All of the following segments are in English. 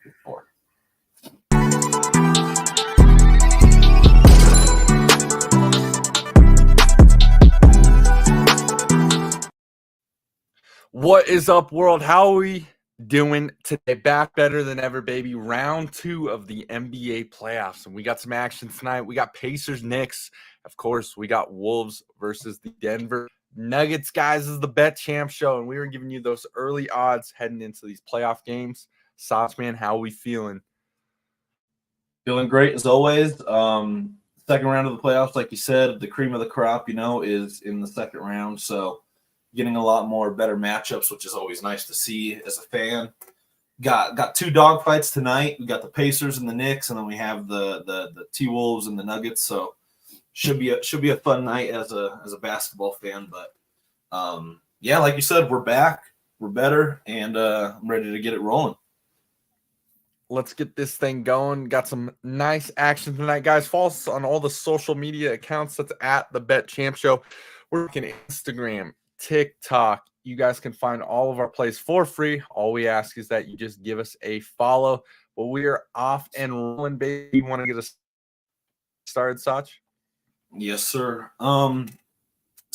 3 4. What is up, world? How are we doing today? Back better than ever, baby. Round 2 of the NBA playoffs. And we got some action tonight. We got Pacers, Knicks. Of course, we got Wolves versus the Denver Nuggets, guys. This is the Bet Champ Show, and we are giving you those early odds heading into these playoff games. Soch, man, how are we feeling? Feeling great as always. Second round of the playoffs, like you said, the cream of the crop, is in the second round. So getting a lot more better matchups, which is always nice to see as a fan. Got 2 dogfights tonight. We got the Pacers and the Knicks, and then we have the T-Wolves and the Nuggets. So should be a fun night as a basketball fan. But yeah, like you said, we're back, we're better, and I'm ready to get it rolling. Let's get this thing going. Got some nice action tonight, guys. Follow us on all the social media accounts. That's at the Bet Champ Show. We're looking at Instagram, TikTok. You guys can find all of our plays for free. All we ask is that you just give us a follow. But we are off and rolling, baby. You want to get us started, Sach? Yes, sir. So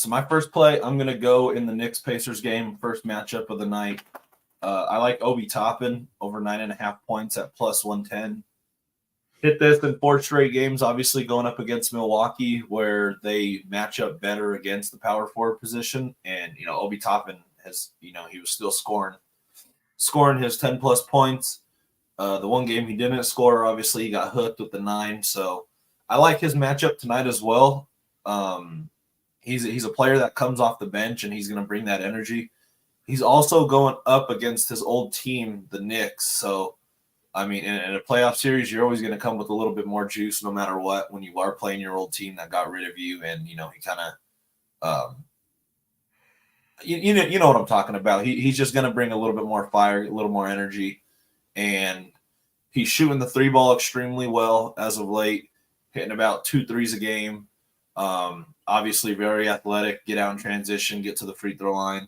my first play, I'm gonna go in the Knicks-Pacers game, first matchup of the night. I like Obi Toppin over 9.5 points at plus 110. Hit this in 4 straight games, obviously going up against Milwaukee, where they match up better against the power forward position. And, Obi Toppin has, he was still scoring his 10-plus points. The one game he didn't score, obviously, he got hooked with the 9. So I like his matchup tonight as well. He's a player that comes off the bench, and he's going to bring that energy. He's also going up against his old team, the Knicks. So, I mean, in a playoff series, you're always going to come with a little bit more juice no matter what when you are playing your old team that got rid of you. And, he kind of you know what I'm talking about. He's just going to bring a little bit more fire, a little more energy. And he's shooting the 3 ball extremely well as of late, hitting about 2 threes a game. Obviously very athletic, get out in transition, get to the free throw line.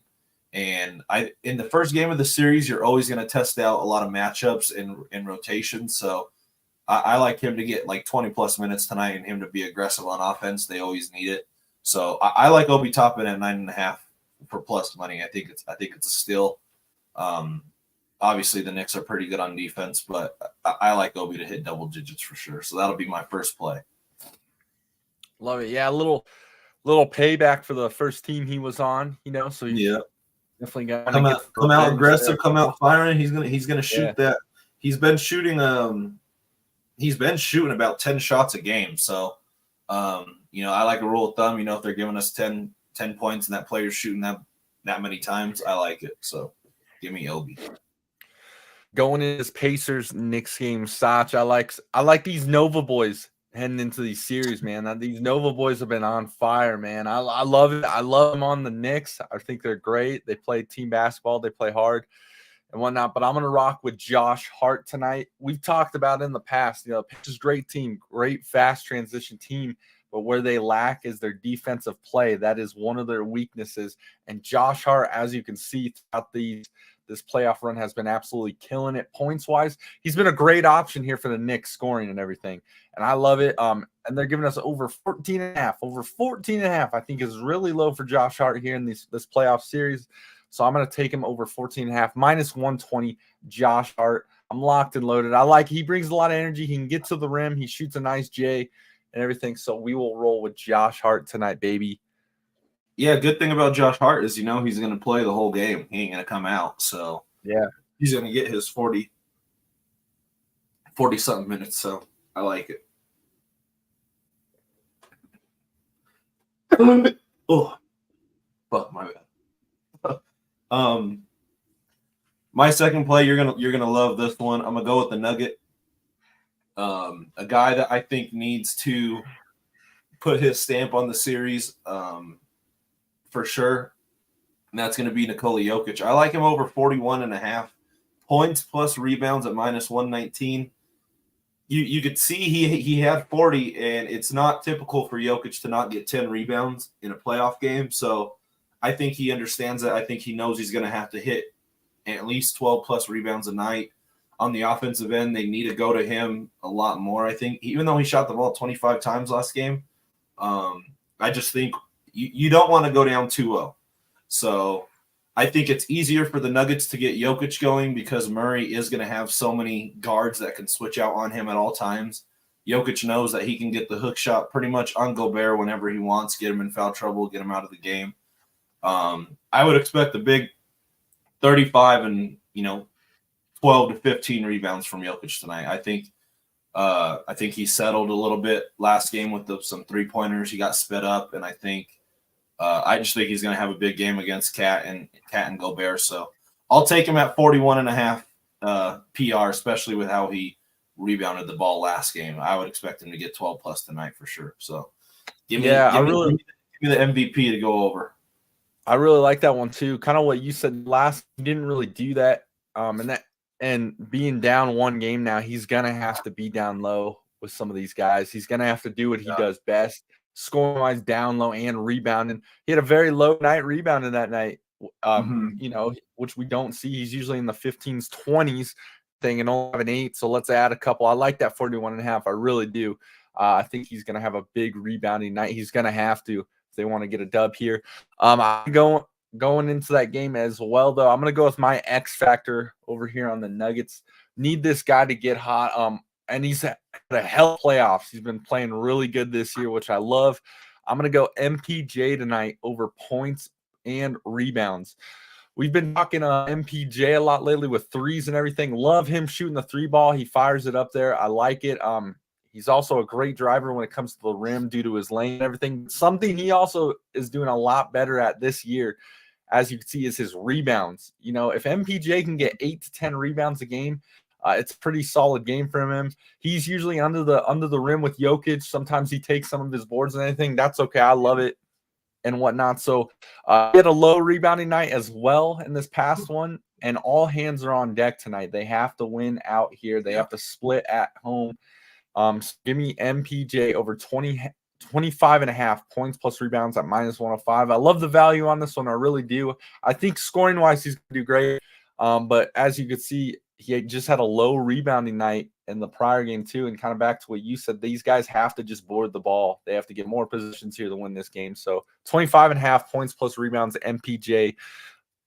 And in the first game of the series, you're always going to test out a lot of matchups in rotation. So I like him to get like 20-plus minutes tonight and him to be aggressive on offense. They always need it. So I like Obi Toppin at 9.5 for plus money. I think it's a steal. Obviously, the Knicks are pretty good on defense, but I like Obi to hit double digits for sure. So that'll be my first play. Love it. Yeah, a little payback for the first team he was on, So yeah. Definitely got to come out aggressive, come out firing. He's gonna shoot that. He's been shooting about 10 shots a game. So I like a rule of thumb, if they're giving us 10 points and that player's shooting that many times, I like it. So give me Obi. Going in this Pacers Knicks game, Sach, I like these Nova boys heading into these series, man. These Nova boys have been on fire, man. I love it. I love them on the Knicks. I think they're great. They play team basketball. They play hard and whatnot. But I'm going to rock with Josh Hart tonight. We've talked about in the past, Pacers great team, great fast transition team. But where they lack is their defensive play. That is one of their weaknesses. And Josh Hart, as you can see throughout this playoff run, has been absolutely killing it points-wise. He's been a great option here for the Knicks scoring and everything. And I love it. And they're giving us over 14.5. Over 14.5, I think, is really low for Josh Hart here in this playoff series. So I'm going to take him over 14.5, minus 120, Josh Hart. I'm locked and loaded. He brings a lot of energy. He can get to the rim. He shoots a nice J and everything. So we will roll with Josh Hart tonight, baby. Yeah, good thing about Josh Hart is, he's going to play the whole game. He ain't going to come out. So yeah, he's going to get his 40-something minutes. So I like it. Oh, fuck, my bad. My second play, you're gonna love this one. I'm gonna go with the Nugget. A guy that I think needs to put his stamp on the series, for sure. And that's going to be Nikola Jokic. I like him over 41.5 points plus rebounds at minus 119. You could see he had 40, and it's not typical for Jokic to not get 10 rebounds in a playoff game. So I think he understands that. I think he knows he's going to have to hit at least 12 plus rebounds a night. on the offensive end. They need to go to him a lot more, I think, even though he shot the ball 25 times last game. I just think you don't want to go down 2-0. So I think it's easier for the Nuggets to get Jokic going because Murray is going to have so many guards that can switch out on him at all times. Jokic knows that he can get the hook shot pretty much on Gobert whenever he wants, get him in foul trouble, get him out of the game. I would expect a big 35 and 12 to 15 rebounds from Jokic tonight. I think he settled a little bit last game with some 3-pointers. He got sped up, and I just think he's going to have a big game against Cat and Gobert. So I'll take him at 41.5 PR, especially with how he rebounded the ball last game. I would expect him to get 12 plus tonight for sure. So give me the MVP to go over. I really like that one too. Kind of what you said last. He didn't really do that. And being down one game now, he's gonna have to be down low with some of these guys. He's gonna have to do what he does best, scoring wise, down low and rebounding. He had a very low night rebounding that night. Which we don't see. He's usually in the 15s, 20s thing and only have an 8. So let's add a couple. I like that 41.5. I really do. I think he's going to have a big rebounding night. He's going to have to if they want to get a dub here. I'm going into that game as well, though. I'm going to go with my X factor over here on the Nuggets. Need this guy to get hot. And he's had a hell of playoffs. He's been playing really good this year, which I love. I'm going to go MPJ tonight over points and rebounds. We've been talking MPJ a lot lately with threes and everything. Love him shooting the 3 ball. He fires it up there. I like it. He's also a great driver when it comes to the rim due to his lane and everything. Something he also is doing a lot better at this year, as you can see, is his rebounds. If MPJ can get 8 to 10 rebounds a game, it's a pretty solid game for him. He's usually under the rim with Jokic. Sometimes he takes some of his boards and anything. That's okay. I love it and whatnot. So he had a low rebounding night as well in this past one, and all hands are on deck tonight. They have to win out here. They have to split at home. So give me MPJ over 25.5 points plus rebounds at -105. I love the value on this one. I really do. I think scoring wise, he's going to do great. But as you could see, he just had a low rebounding night in the prior game too. And kind of back to what you said, these guys have to just board the ball. They have to get more positions here to win this game. So 25.5 points plus rebounds, MPJ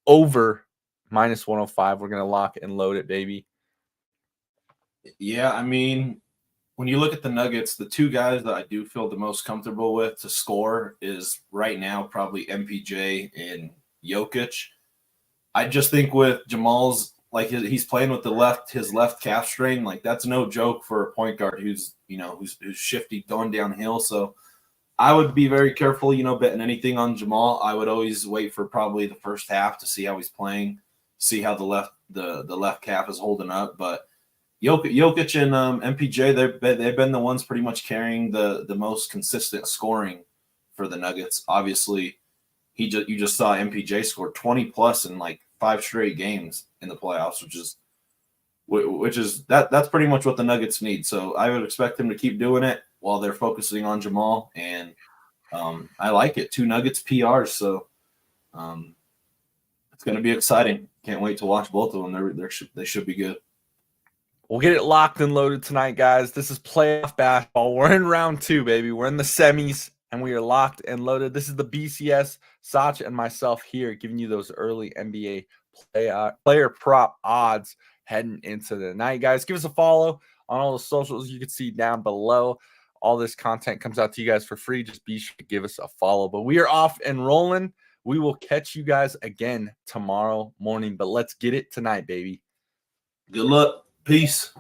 over -105. We're going to lock and load it, baby. Yeah, I mean, when you look at the Nuggets, the 2 guys that I do feel the most comfortable with to score is right now probably MPJ and Jokic. I just think with Jamal's, like, he's playing with his left calf strain. Like, that's no joke for a point guard who's shifty going downhill. So I would be very careful, betting anything on Jamal. I would always wait for probably the first half to see how he's playing, see how the left calf is holding up. But Jokic and MPJ, they've been the ones pretty much carrying the most consistent scoring for the Nuggets. Obviously, you just saw MPJ score 20 plus in like 5 straight games in the playoffs, which is that's pretty much what the Nuggets need. So I would expect them to keep doing it while they're focusing on Jamal, and I like it. 2 Nuggets PRs, so it's going to be exciting. Can't wait to watch both of them. They should be good. We'll get it locked and loaded tonight, guys. This is playoff basketball. We're in round 2, baby. We're in the semis, and we are locked and loaded. This is the BCS, Sach and myself here, giving you those early NBA player prop odds heading into the night, guys. Give us a follow on all the socials you can see down below. All this content comes out to you guys for free. Just be sure to give us a follow. But we are off and rolling. We will catch you guys again tomorrow morning, but let's get it tonight, baby. Good luck. Peace.